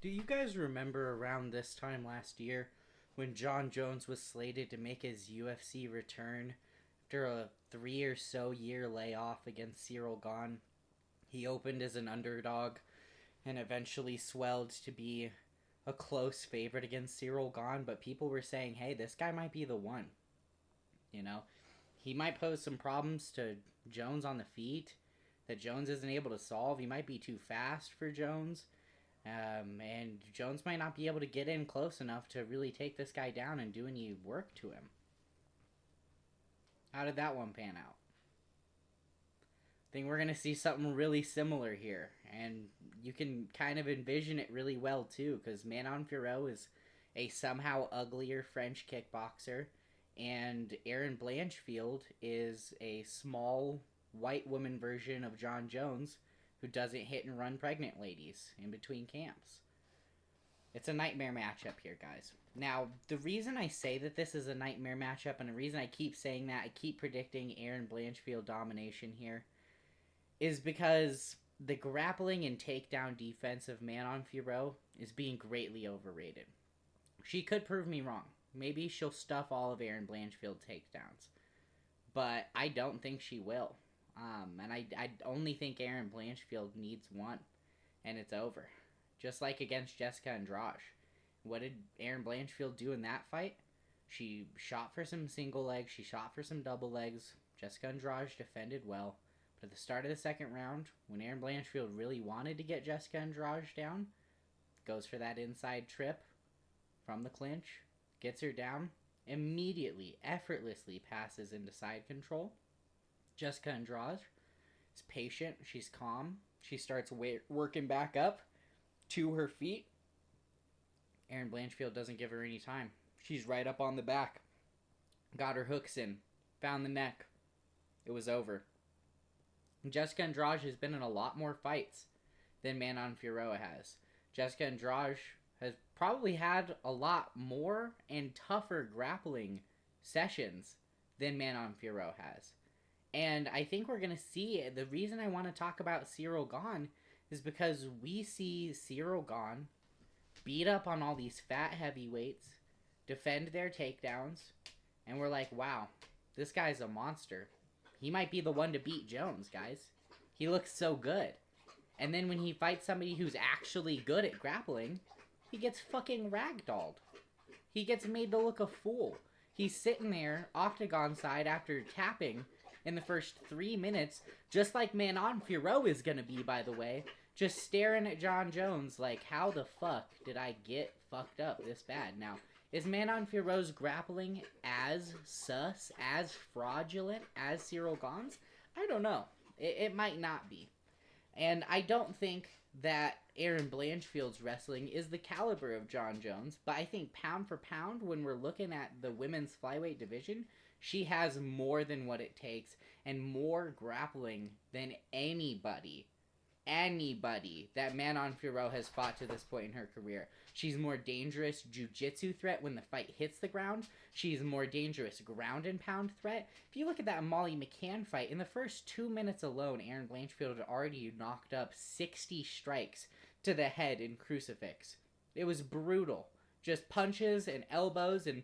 Do you guys remember around this time last year when John Jones was slated to make his UFC return after a 3 or so year layoff against Cyril Gahn? He opened as an underdog and eventually swelled to be a close favorite against Cyril Gahn, but people were saying, hey, this guy might be the one. You know, he might pose some problems to Jones on the feet that Jones isn't able to solve. He might be too fast for Jones. And Jones might not be able to get in close enough to really take this guy down and do any work to him. How did that one pan out? I think we're going to see something really similar here. And you can kind of envision it really well, too, because Manon Fiorot is a somehow uglier French kickboxer, and Erin Blanchfield is a small white woman version of John Jones who doesn't hit and run pregnant ladies in between camps. It's a nightmare matchup here, guys. Now, the reason I say that this is a nightmare matchup, and the reason I keep saying that, I keep predicting Erin Blanchfield domination here, is because the grappling and takedown defense of Manon Fiorot is being greatly overrated. She could prove me wrong. Maybe she'll stuff all of Erin Blanchfield takedowns. But I don't think she will. And I only think Erin Blanchfield needs one. And it's over. Just like against Jessica Andrade. What did Erin Blanchfield do in that fight? She shot for some single legs. She shot for some double legs. Jessica Andrade defended well. But at the start of the second round, when Erin Blanchfield really wanted to get Jessica Andrade down, goes for that inside trip from the clinch, gets her down, immediately, effortlessly passes into side control. Jessica Andrade is patient. She's calm. She starts working back up to her feet. Erin Blanchfield doesn't give her any time. She's right up on the back. Got her hooks in. Found the neck. It was over. Jessica Andrade has been in a lot more fights than Manon Fiorot has. Jessica Andrade has probably had a lot more and tougher grappling sessions than Manon Fiorot has. And I think we're going to see, the reason I want to talk about Cyril Gahn is because we see Cyril Gahn beat up on all these fat heavyweights, defend their takedowns, and we're like, wow, this guy's a monster. He might be the one to beat Jones, guys. He looks so good. And then when he fights somebody who's actually good at grappling, he gets fucking ragdolled. He gets made to look a fool. He's sitting there, octagon side, after tapping in the first 3 minutes, just like Manon Fiorot is gonna be, by the way, just staring at John Jones like, how the fuck did I get fucked up this bad? Now, is Manon Fiorot's grappling as sus, as fraudulent as Cyril Gahn's? I don't know. It might not be. And I don't think that Erin Blanchfield's wrestling is the caliber of John Jones, but I think pound for pound, when we're looking at the women's flyweight division, she has more than what it takes and more grappling than anybody that Manon Fiorot has fought to this point in her career. She's more dangerous jiu-jitsu threat when the fight hits the ground. She's more dangerous ground and pound threat. If you look at that Molly McCann fight, in the first 2 minutes alone, Erin Blanchfield had already knocked up 60 strikes to the head in crucifix. It was brutal. Just punches and elbows, and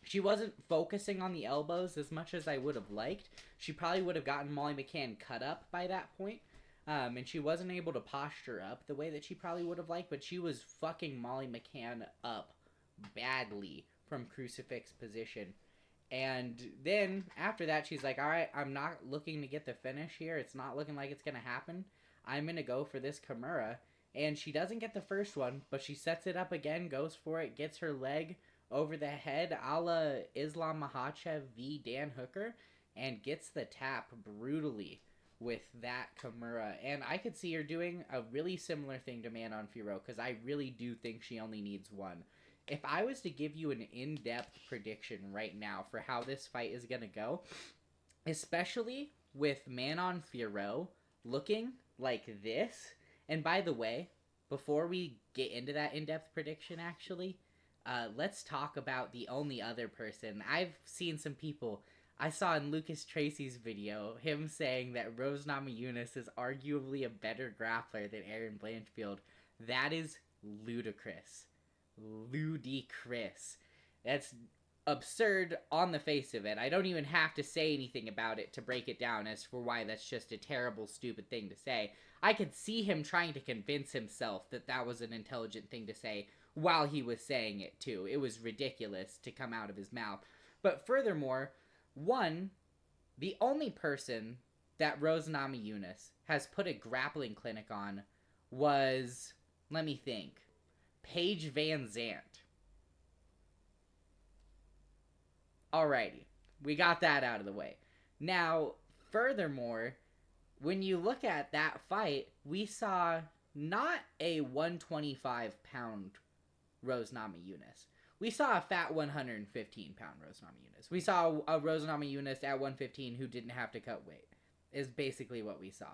she wasn't focusing on the elbows as much as I would have liked. She probably would have gotten Molly McCann cut up by that point. And she wasn't able to posture up the way that she probably would have liked, but she was fucking Molly McCann up badly from crucifix position. And then after that, she's like, all right, I'm not looking to get the finish here. It's not looking like it's going to happen. I'm going to go for this Kimura. And she doesn't get the first one, but she sets it up again, goes for it, gets her leg over the head, a la Islam Makhachev v. Dan Hooker, and gets the tap brutally with that Kimura. And I could see her doing a really similar thing to Manon Fiorot, because I really do think she only needs one. If I was to give you an in-depth prediction right now for how this fight is going to go, especially with Manon Fiorot looking like this, and by the way, before we get into that in-depth prediction actually, let's talk about the only other person. I've seen some people, I saw in Lucas Tracy's video, him saying that Rose Namajunas is arguably a better grappler than Erin Blanchfield. That is ludicrous. Ludicrous. That's absurd on the face of it. I don't even have to say anything about it to break it down as for why that's just a terrible, stupid thing to say. I could see him trying to convince himself that that was an intelligent thing to say while he was saying it, too. It was ridiculous to come out of his mouth. But furthermore, one, the only person that Rose Namajunas has put a grappling clinic on was, let me think, Paige Van Zandt. Alrighty, we got that out of the way. Now, furthermore, when you look at that fight, we saw not a 125-pound Rose Namajunas. We saw a fat 115-pound Rose Namajunas. We saw a Rose Namajunas at 115 who didn't have to cut weight, is basically what we saw.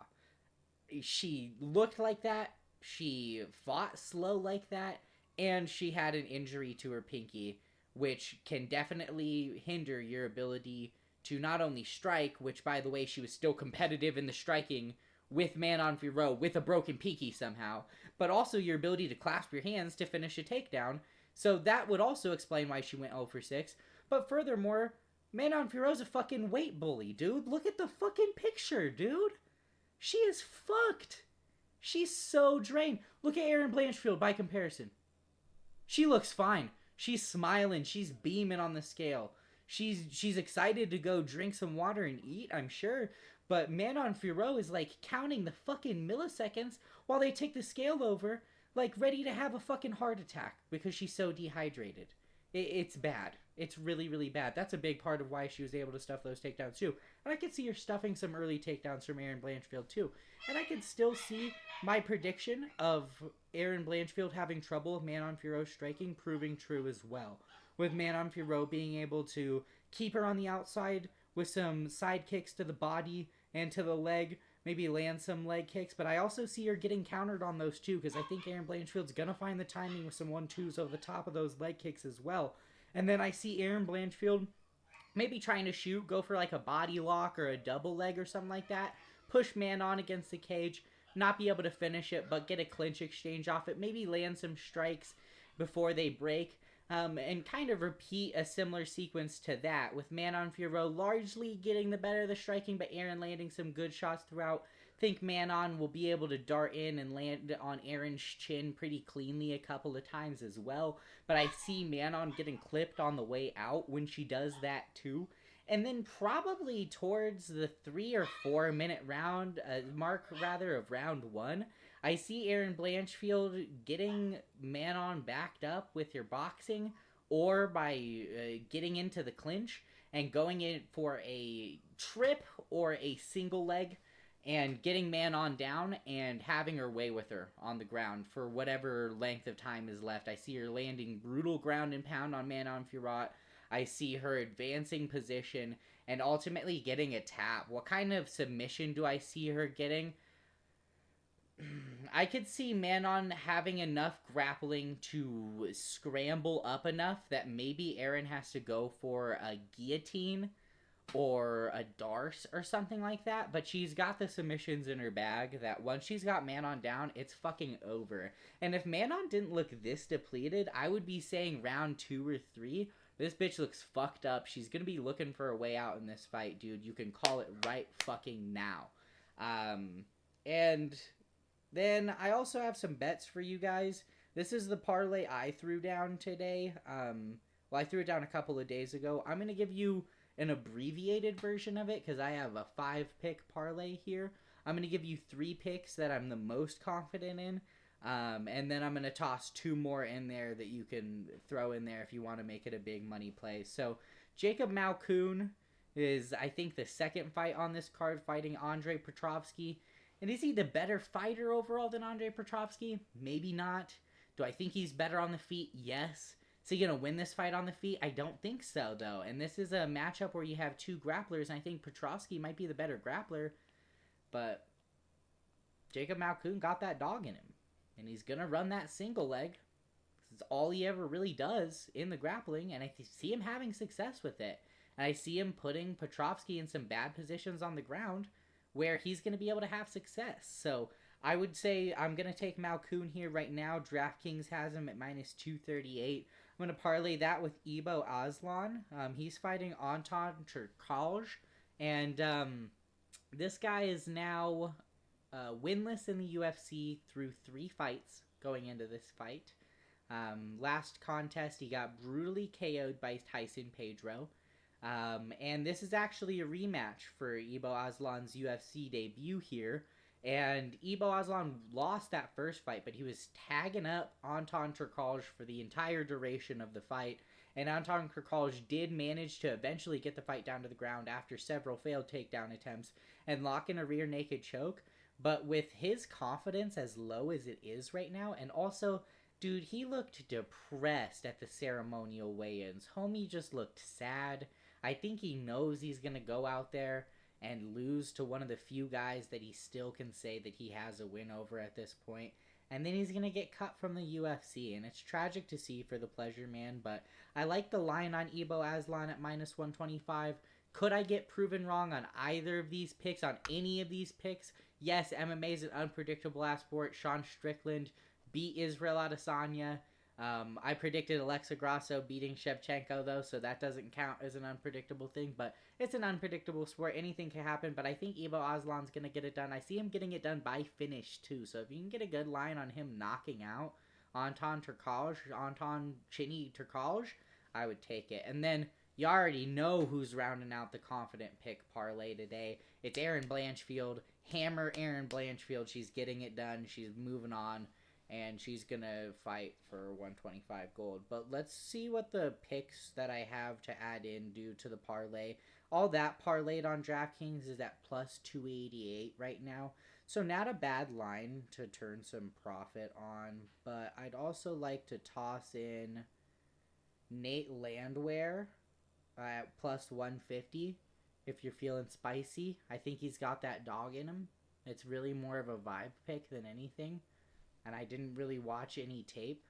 She looked like that, she fought slow like that, and she had an injury to her pinky, which can definitely hinder your ability to not only strike, which, by the way, she was still competitive in the striking with Manon Fiorot with a broken pinky somehow, but also your ability to clasp your hands to finish a takedown. So that would also explain why she went 0 for 6. But furthermore, Manon Fiorot's a fucking weight bully, dude. Look at the fucking picture, dude. She is fucked. She's so drained. Look at Erin Blanchfield by comparison. She looks fine. She's smiling. She's beaming on the scale. She's excited to go drink some water and eat, I'm sure. But Manon Fiorot is like counting the fucking milliseconds while they take the scale over, like ready to have a fucking heart attack because she's so dehydrated. It's bad. It's really, really bad. That's a big part of why she was able to stuff those takedowns too. And I could see her stuffing some early takedowns from Erin Blanchfield too. And I could still see my prediction of Erin Blanchfield having trouble with Manon Fiorot striking proving true as well. With Manon Fiorot being able to keep her on the outside with some side kicks to the body and to the leg, maybe land some leg kicks, but I also see her getting countered on those too, because I think Erin Blanchfield's gonna find the timing with some 1-2s over the top of those leg kicks as well. And then I see Erin Blanchfield maybe trying to shoot, go for like a body lock or a double leg or something like that, push Manon against the cage, not be able to finish it, but get a clinch exchange off it, maybe land some strikes before they break. And kind of repeat a similar sequence to that, with Manon Fiorot largely getting the better of the striking, but Erin landing some good shots throughout. Think Manon will be able to dart in and land on Erin's chin pretty cleanly a couple of times as well, but I see Manon getting clipped on the way out when she does that too. And then probably towards the 3 or 4 minute mark of round 1, I see Erin Blanchfield getting Manon backed up with your boxing or by getting into the clinch and going in for a trip or a single leg and getting Manon down and having her way with her on the ground for whatever length of time is left. I see her landing brutal ground and pound on Manon Fiorot. I see her advancing position and ultimately getting a tap. What kind of submission do I see her getting? I could see Manon having enough grappling to scramble up enough that maybe Erin has to go for a guillotine or a darce or something like that, but she's got the submissions in her bag that once she's got Manon down, it's fucking over. And if Manon didn't look this depleted, I would be saying round 2 or 3, this bitch looks fucked up. She's gonna be looking for a way out in this fight, dude. You can call it right fucking now. And then I also have some bets for you guys. This is the parlay I threw down today. I threw it down a couple of days ago. I'm going to give you an abbreviated version of it because I have a 5-pick parlay here. I'm going to give you 3 picks that I'm the most confident in. And then I'm going to toss 2 more in there that you can throw in there if you want to make it a big money play. So Jacob Malkoun is, I think, the second fight on this card fighting Andre Petrovsky. And is he the better fighter overall than Andre Petrovsky? Maybe not. Do I think he's better on the feet? Yes. Is he going to win this fight on the feet? I don't think so, though. And this is a matchup where you have 2 grapplers, and I think Petrovsky might be the better grappler. But Jacob Malkoun got that dog in him. And he's going to run that single leg. It's all he ever really does in the grappling, and I see him having success with it. And I see him putting Petrovsky in some bad positions on the ground where he's going to be able to have success. So I would say I'm going to take Malkoun here right now. DraftKings has him at minus 238. I'm going to parlay that with Ibo Aslan. He's fighting Anton Turkalj. And this guy is now winless in the UFC through 3 fights going into this fight. Last contest, he got brutally KO'd by Tyson Pedro. And this is actually a rematch for Ibo Aslan's UFC debut here. And Ibo Aslan lost that first fight, but he was tagging up Anton Turkalj for the entire duration of the fight. And Anton Turkalj did manage to eventually get the fight down to the ground after several failed takedown attempts and lock in a rear naked choke. But with his confidence as low as it is right now, and also, dude, he looked depressed at the ceremonial weigh-ins. Homie just looked sad. I think he knows he's going to go out there and lose to one of the few guys that he still can say that he has a win over at this point. And then he's going to get cut from the UFC. And it's tragic to see for the pleasure man. But I like the line on Ibo Aslan at minus 125. Could I get proven wrong on either of these picks, on any of these picks? Yes, MMA is an unpredictable ass sport. Sean Strickland beat Israel Adesanya. I predicted Alexa Grasso beating Shevchenko, though, so that doesn't count as an unpredictable thing. But it's an unpredictable sport. Anything can happen, but I think Ibo Aslan's going to get it done. I see him getting it done by finish, too. So if you can get a good line on him knocking out Anton Chinny Turkalj, I would take it. And then you already know who's rounding out the confident pick parlay today. It's Erin Blanchfield. Hammer Erin Blanchfield. She's getting it done. She's moving on. And she's going to fight for 125 gold. But let's see what the picks that I have to add in do to the parlay. All that parlayed on DraftKings is at plus 288 right now. So not a bad line to turn some profit on. But I'd also like to toss in Nate Landwehr at plus 150 if you're feeling spicy. I think he's got that dog in him. It's really more of a vibe pick than anything. And I didn't really watch any tape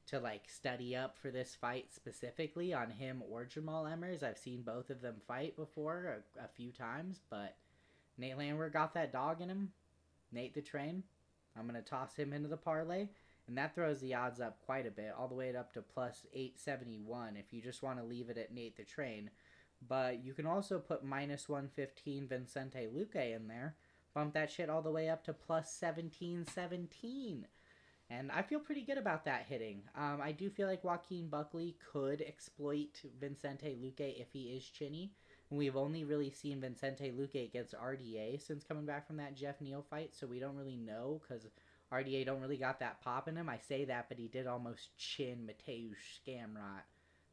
to like study up for this fight specifically on him or Jamal Emmers. I've seen both of them fight before a few times, but Nate Landwehr got that dog in him. Nate the Train. I'm going to toss him into the parlay, and that throws the odds up quite a bit, all the way up to plus 871 if you just want to leave it at Nate the Train. But you can also put minus 115 Vicente Luque in there. Bump that shit all the way up to plus 1717. And I feel pretty good about that hitting. I do feel like Joaquin Buckley could exploit Vicente Luque if he is chinny. We've only really seen Vicente Luque against RDA since coming back from that Jeff Neal fight, so we don't really know because RDA don't really got that pop in him. I say that, but he did almost chin Mateusz Gamrot.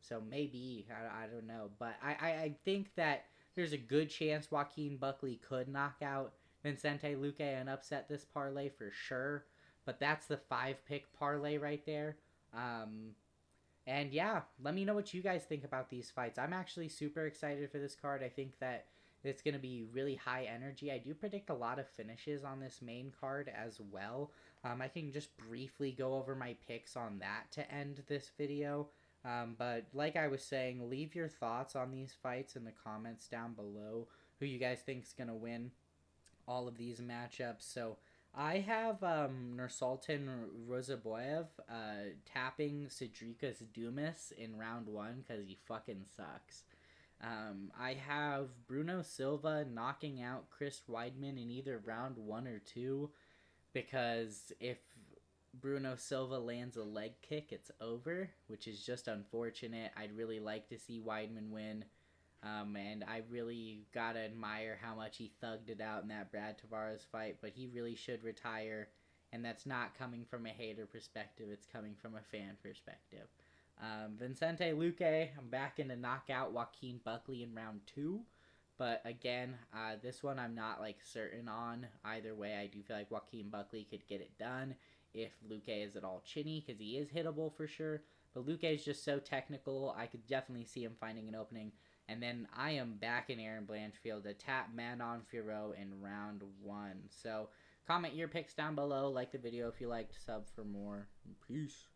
So maybe, I don't know. But I think that there's a good chance Joaquin Buckley could knock out Vicente Luque and upset this parlay for sure. But that's the 5-pick parlay right there. And yeah, let me know what you guys think about these fights. I'm actually super excited for this card. I think that it's going to be really high energy. I do predict a lot of finishes on this main card as well. I can just briefly go over my picks on that to end this video. But like I was saying, leave your thoughts on these fights in the comments down below. Who you guys think is going to win all of these matchups. So I have Nursultan Rozaboyev tapping Cedricus Dumas in round 1 because he fucking sucks. I have Bruno Silva knocking out Chris Weidman in either round 1 or 2 because if Bruno Silva lands a leg kick, it's over, which is just unfortunate. I'd really like to see Weidman win. And I really gotta admire how much he thugged it out in that Brad Tavares fight, but he really should retire, and that's not coming from a hater perspective, it's coming from a fan perspective. Vicente Luque, I'm backing to knock out Joaquin Buckley in round 2, but again, this one I'm not like certain on. Either way, I do feel like Joaquin Buckley could get it done if Luque is at all chinny, because he is hittable for sure, but Luque is just so technical, I could definitely see him finding an opening. And then I am back in Erin Blanchfield to tap Manon Fiorot in round 1. So comment your picks down below. Like the video if you liked. Sub for more. Peace.